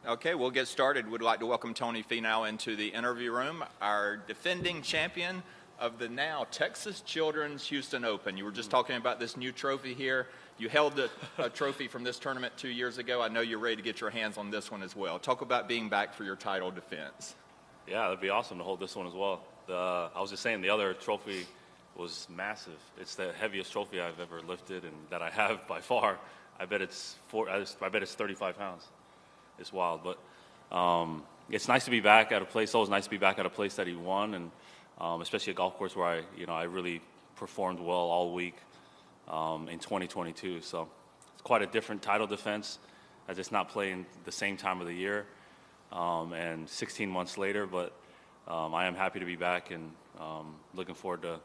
Okay, we'll get started. We'd like to welcome Tony Finau into the interview room, our defending champion of the now Texas Children's Houston Open. You were just talking about this new trophy here. You held a trophy from this tournament 2 years ago. I know you're ready to get your hands on this one as well. Talk about being back for your title defense. Yeah, it'd be awesome to hold this one as well. I was just saying the other trophy was massive. It's the heaviest trophy I've ever lifted and that I have by far. I bet it's 35 pounds. It's wild, but it's nice to be back at a place. It's always nice to be back at a place that he won, and especially a golf course where I really performed well all week in 2022. So it's quite a different title defense, as it's not playing the same time of the year and 16 months later. But I am happy to be back and looking forward to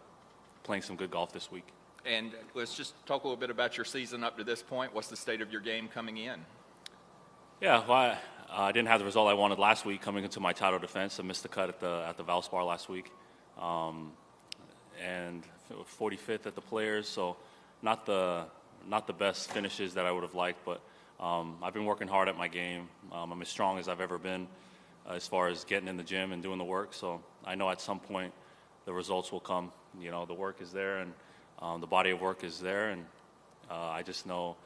playing some good golf this week. And let's just talk a little bit about your season up to this point. What's the state of your game coming in? Yeah, well, I didn't have the result I wanted last week coming into my title defense. I missed the cut at the Valspar last week, and 45th at the Players. So not the best finishes that I would have liked, but I've been working hard at my game. I'm as strong as I've ever been as far as getting in the gym and doing the work. So I know at some point the results will come. You know, the work is there, and the body of work is there, and I just know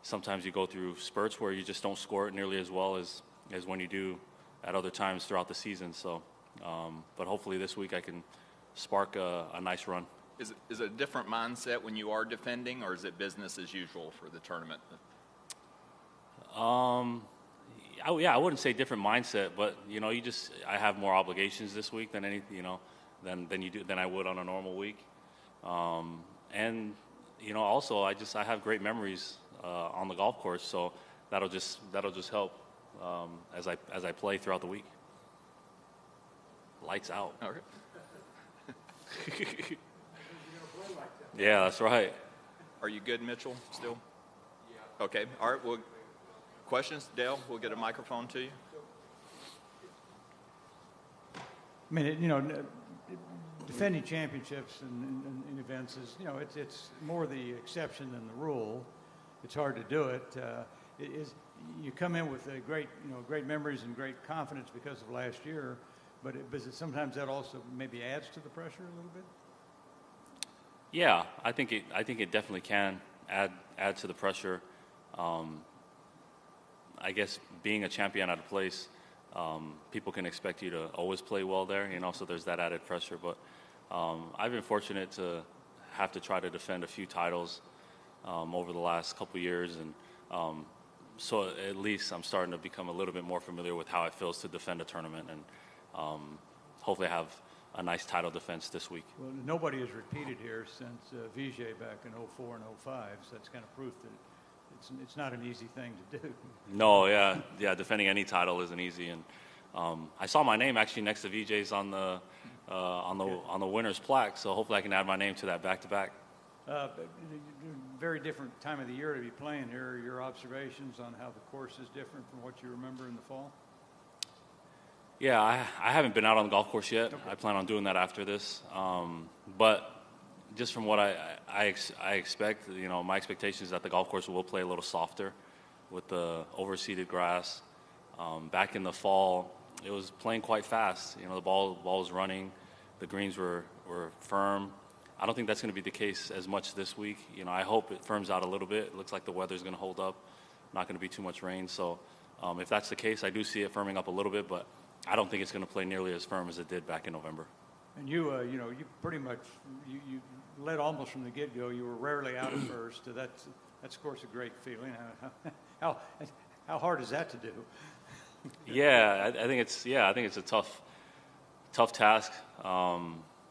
sometimes you go through spurts where you just don't score it nearly as well as when you do at other times throughout the season. So, but hopefully this week I can spark a nice run. Is it a different mindset when you are defending, or is it business as usual for the tournament? I wouldn't say different mindset, but I have more obligations this week than than I would on a normal week, and also I have great memories on the golf course, so that'll just help as I play throughout the week. Lights out. Okay. Yeah, that's right. Are you good, Mitchell? Still? Yeah. Okay. All right. Well, questions, Dale? We'll get a microphone to you. I mean, defending championships and events is, it's more the exception than the rule. It's hard to do it. You come in with great memories and great confidence because of last year, but sometimes that also maybe adds to the pressure a little bit. Yeah, I think it definitely can add to the pressure. I guess being a champion at a place, people can expect you to always play well there, so there's that added pressure. But I've been fortunate to have to try to defend a few titles over the last couple years, and so at least I'm starting to become a little bit more familiar with how it feels to defend a tournament, and hopefully have a nice title defense this week. Well, nobody has repeated here since Vijay back in 04 and 05, so that's kind of proof that it's not an easy thing to do. No, yeah, defending any title isn't easy, and I saw my name actually next to Vijay's on the winner's plaque, so hopefully I can add my name to that back-to-back. Very different time of the year to be playing here. Your observations on how the course is different from what you remember in the fall? Yeah, I haven't been out on the golf course yet. Okay. I plan on doing that after this. But just from what I expect, my expectation is that the golf course will play a little softer with the overseeded grass. Back in the fall, it was playing quite fast. The ball was running, the greens were firm. I don't think that's going to be the case as much this week. I hope it firms out a little bit. It looks like the weather's going to hold up, not going to be too much rain. So if that's the case, I do see it firming up a little bit, but I don't think it's going to play nearly as firm as it did back in November. And you pretty much you led almost from the get-go. You were rarely out at first. That's of course a great feeling. How hard is that to do? Yeah, I think it's a tough task.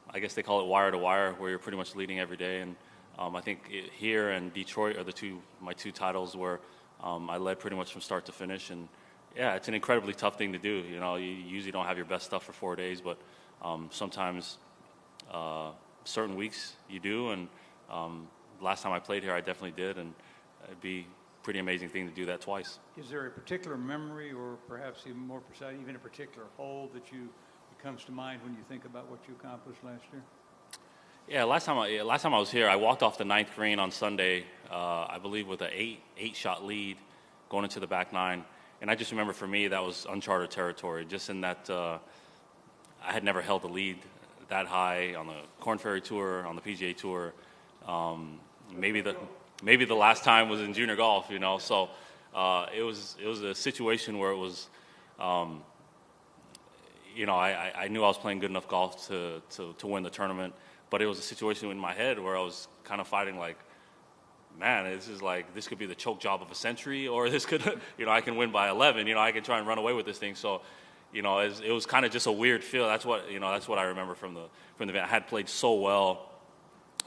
I guess they call it wire to wire, where you're pretty much leading every day. And I think here and Detroit are my two titles where I led pretty much from start to finish. And yeah, it's an incredibly tough thing to do. You usually don't have your best stuff for 4 days, but sometimes certain weeks you do. And last time I played here, I definitely did, and it'd be a pretty amazing thing to do that twice. Is there a particular memory, or perhaps even more precise, even a particular hole that comes to mind when you think about what you accomplished last year? Yeah, last time I was here, I walked off the ninth green on Sunday, I believe with an eight shot lead going into the back nine, And I just remember for me that was uncharted territory, just in that I had never held a lead that high on the Korn Ferry Tour, on the PGA Tour. Maybe the last time was in junior golf, you know. So it was a situation where it was, you know, I knew I was playing good enough golf to win the tournament, but it was a situation in my head where I was kind of fighting like, man, this could be the choke job of a century, or this could, you know, I can win by 11. You know, I can try and run away with this thing. So, you know, it was kind of just a weird feel. That's what I remember from the event. I had played so well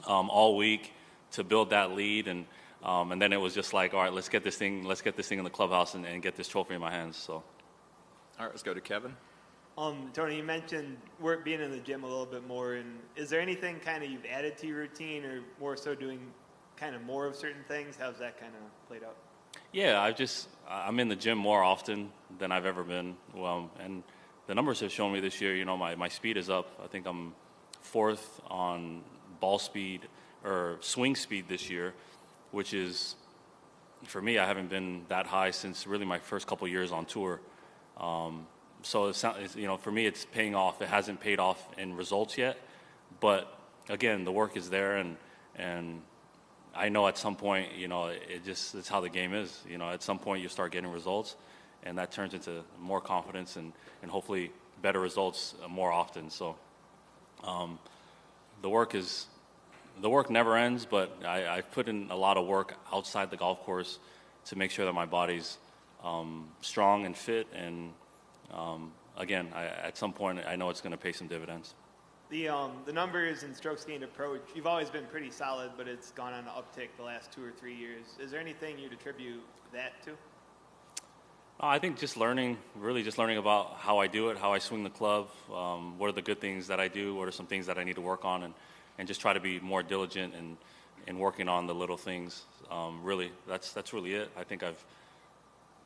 all week to build that lead, and then it was just like, all right, let's get this thing in the clubhouse and get this trophy in my hands. So, all right, let's go to Kevin. Tony, you mentioned being in the gym a little bit more, and is there anything kind of you've added to your routine, or more so doing kind of more of certain things? How's that kind of played out? Yeah, I'm in the gym more often than I've ever been. And the numbers have shown me this year, you know, my speed is up. I think I'm 4th on ball speed or swing speed this year, which is, for me, I haven't been that high since really my first couple years on tour. So it's, you know, for me, it's paying off. It hasn't paid off in results yet, but again, the work is there, and I know at some point, you know, it's how the game is. You know, at some point you start getting results, and that turns into more confidence and hopefully better results more often. So the work never ends, but I've put in a lot of work outside the golf course to make sure that my body's strong and fit. And again, at some point, I know it's going to pay some dividends. The numbers and strokes gained approach, you've always been pretty solid, but it's gone on an uptick the last 2 or 3 years. Is there anything you'd attribute that to? I think just learning about how I do it, how I swing the club, what are the good things that I do, what are some things that I need to work on, and just try to be more diligent in working on the little things. Really, that's really it. I think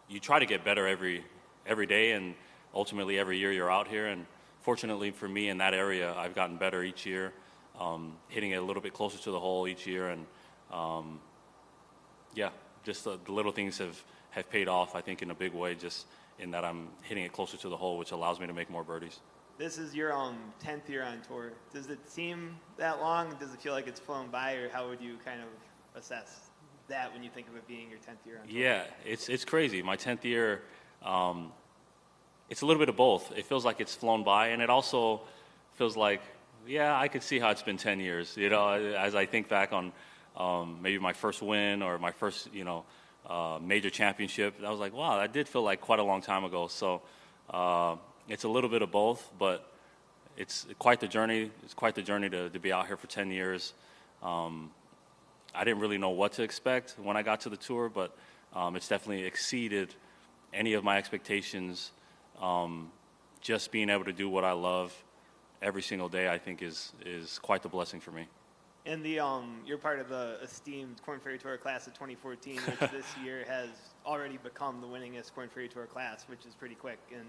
you try to get better every day, and ultimately every year you're out here. And fortunately for me in that area, I've gotten better each year, hitting it a little bit closer to the hole each year. And yeah, just the little things have paid off, I think, in a big way, just in that I'm hitting it closer to the hole, which allows me to make more birdies. This is your 10th year on tour. Does it seem that long? Does it feel like it's flown by, or how would you kind of assess that when you think of it being your 10th year on tour? Yeah, it's crazy. My 10th year, it's a little bit of both. It feels like it's flown by, and it also feels like, yeah, I could see how it's been 10 years. You know, as I think back on maybe my first win or my first, you know, major championship, I was like, wow, that did feel like quite a long time ago. So it's a little bit of both, but it's quite the journey. It's quite the journey to be out here for 10 years. I didn't really know what to expect when I got to the tour, but it's definitely exceeded any of my expectations. Just being able to do what I love every single day, I think, is quite the blessing for me. And you're part of the esteemed Korn Ferry Tour class of 2014, which this year has already become the winningest Korn Ferry Tour class, which is pretty quick in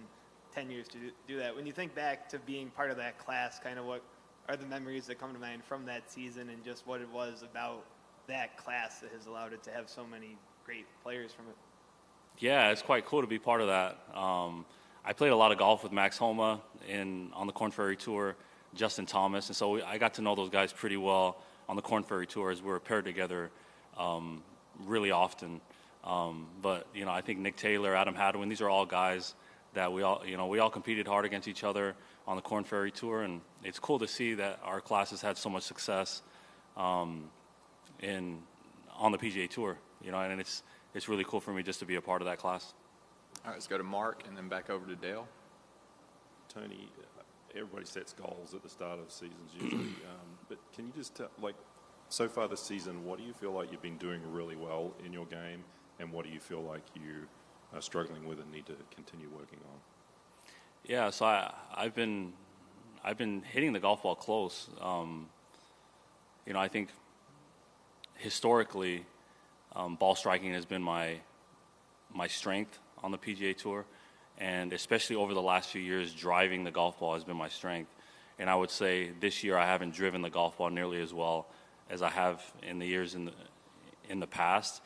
10 years to do that. When you think back to being part of that class, kind of what are the memories that come to mind from that season, and just what it was about that class that has allowed it to have so many great players from it? Yeah, it's quite cool to be part of that. I played a lot of golf with Max Homa on the Korn Ferry Tour, Justin Thomas, and so I got to know those guys pretty well on the Korn Ferry Tour as we were paired together really often. But you know, I think Nick Taylor, Adam Hadwin, these are all guys that we all competed hard against each other on the Korn Ferry Tour, and it's cool to see that our class has had so much success on the PGA Tour. You know, and it's really cool for me just to be a part of that class. All right, let's go to Mark and then back over to Dale. Tony, everybody sets goals at the start of seasons usually, but can you just tell, like, so far this season, what do you feel like you've been doing really well in your game, and what do you feel like you are struggling with and need to continue working on? Yeah, so I've been hitting the golf ball close. You know, I think historically, ball striking has been my strength on the PGA Tour, and especially over the last few years, driving the golf ball has been my strength. And I would say this year I haven't driven the golf ball nearly as well as I have in the years in the past,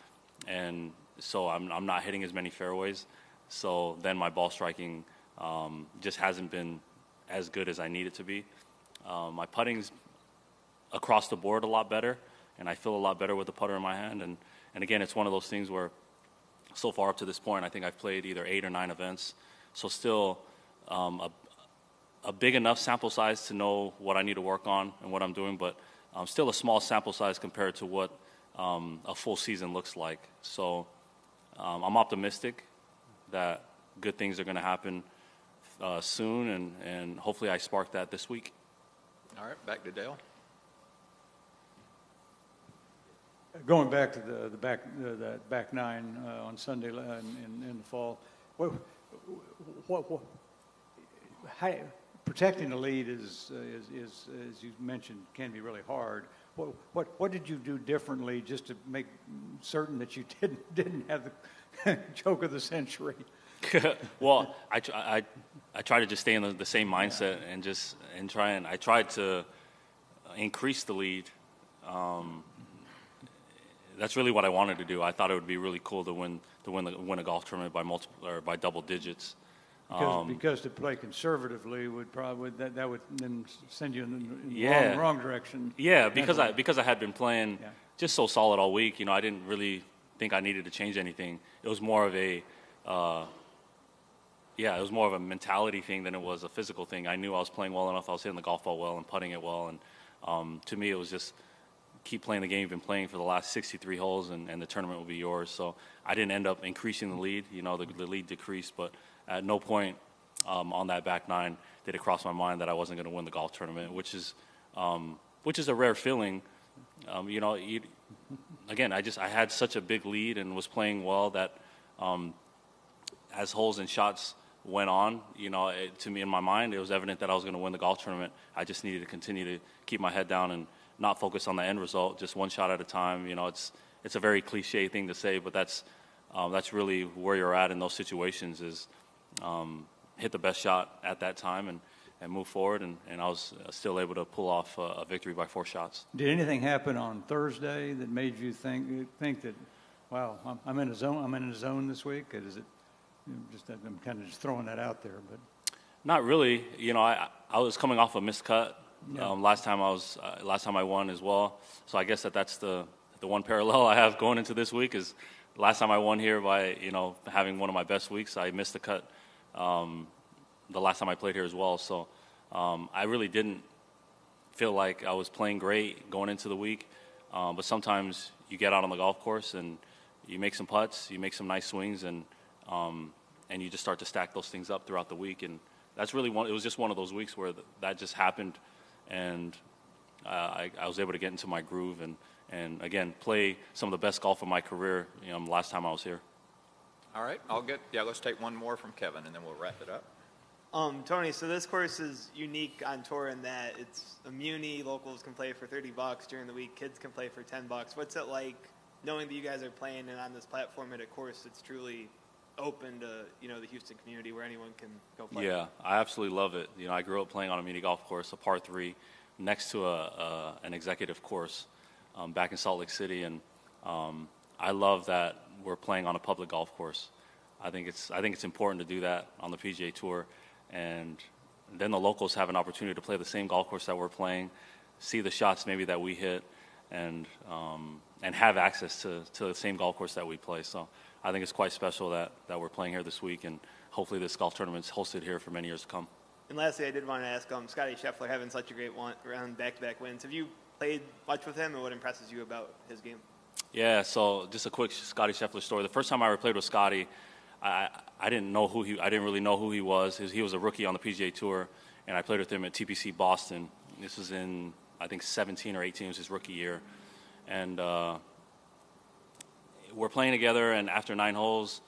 and so I'm not hitting as many fairways. So then my ball striking just hasn't been as good as I need it to be. My putting's across the board a lot better, and I feel a lot better with the putter in my hand. And again, it's one of those things where so far up to this point, I think I've played either 8 or 9 events. So still a big enough sample size to know what I need to work on and what I'm doing, but still a small sample size compared to what a full season looks like. So I'm optimistic that good things are going to happen soon, and hopefully I spark that this week. All right, back to Dale. Going back to the back 9 on Sunday in the fall, protecting the lead is as you mentioned, can be really hard. What did you do differently just to make certain that you didn't have the choke of the century? Well, I try to just stay in the same mindset I tried to increase the lead. That's really what I wanted to do. I thought it would be really cool to win a golf tournament by multiple or by double digits. Because to play conservatively would probably that would then send you in the wrong direction. Yeah, because I had been playing just so solid all week. I didn't really think I needed to change anything. It was more of a mentality thing than it was a physical thing. I knew I was playing well enough. I was hitting the golf ball well and putting it well, and to me it was just keep playing the game you've been playing for the last 63 holes, and the tournament will be yours. So I didn't end up increasing the lead. The lead decreased, but at no point on that back 9 did it cross my mind that I wasn't going to win the golf tournament, which is a rare feeling. Again, I had such a big lead and was playing well that as holes and shots went on, to me in my mind, it was evident that I was going to win the golf tournament. I just needed to continue to keep my head down and not focus on the end result, just one shot at a time. It's a very cliche thing to say, but that's really where you're at in those situations is hit the best shot at that time and move forward. And I was still able to pull off a victory by 4 shots. Did anything happen on Thursday that made you think that, wow, I'm in a zone? I'm in a zone this week. Is it I'm kind of just throwing that out there, but not really. I was coming off a missed cut. Yeah. Last time I won as well. So I guess that's the one parallel I have going into this week is last time I won here by having one of my best weeks. I missed the cut the last time I played here as well. So I really didn't feel like I was playing great going into the week. But sometimes you get out on the golf course and you make some putts, you make some nice swings, and you just start to stack those things up throughout the week. And that's really it was just one of those weeks where that just happened. And I was able to get into my groove and again, play some of the best golf of my career, last time I was here. All right, let's take one more from Kevin, and then we'll wrap it up. Tony, so this course is unique on tour in that it's a muni, locals can play for $30 during the week, kids can play for $10. What's it like knowing that you guys are playing and on this platform at a course that's truly open to the Houston community where anyone can go play? Yeah, I absolutely love it. I grew up playing on a mini golf course, a par 3, next to an executive course back in Salt Lake City, and I love that we're playing on a public golf course. I think it's important to do that on the PGA Tour, and then the locals have an opportunity to play the same golf course that we're playing, see the shots maybe that we hit, and have access to the same golf course that we play. So I think it's quite special that we're playing here this week, and hopefully this golf tournament's hosted here for many years to come. And lastly, I did want to ask, Scotty Scheffler having such a great round back-to-back wins. Have you played much with him, and what impresses you about his game? Yeah, so just a quick Scotty Scheffler story. The first time I ever played with Scotty, I didn't really know who he was. He was a rookie on the PGA Tour, and I played with him at TPC Boston. This was in, I think, 17 or 18. It was his rookie year. And we're playing together, and after 9 holes,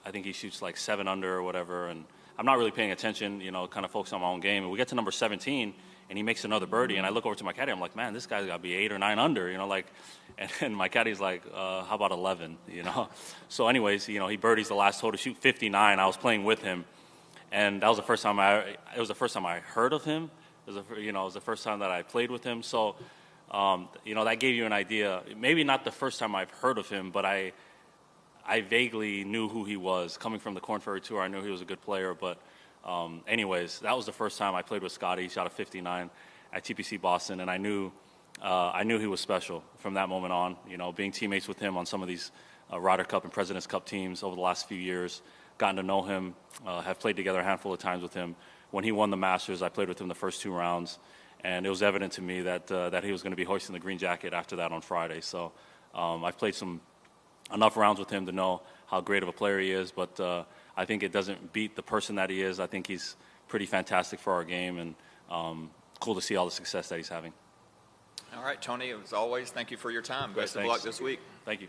I think he shoots like 7 under or whatever, and I'm not really paying attention, kind of focused on my own game. And we get to number 17, and he makes another birdie, and I look over to my caddy. I'm like, man, this guy's got to be 8 or 9 under, and my caddy's like, how about 11, So anyways, he birdies the last hole to shoot 59. I was playing with him, and that was the first time it was the first time I heard of him. It was the first time that I played with him. So, that gave you an idea. Maybe not the first time I've heard of him, but I I vaguely knew who he was. Coming from the Korn Ferry Tour, I knew he was a good player. But anyways, that was the first time I played with Scotty. He shot a 59 at TPC Boston, and I knew he was special from that moment on. You know, being teammates with him on some of these Ryder Cup and President's Cup teams over the last few years, gotten to know him, have played together a handful of times with him. When he won the Masters, I played with him the first 2 rounds, and it was evident to me that he was going to be hoisting the green jacket after that on Friday. So I've played enough rounds with him to know how great of a player he is, but I think it doesn't beat the person that he is. I think he's pretty fantastic for our game, and cool to see all the success that he's having. All right, Tony, as always, thank you for your time. Best of luck this week. Thank you.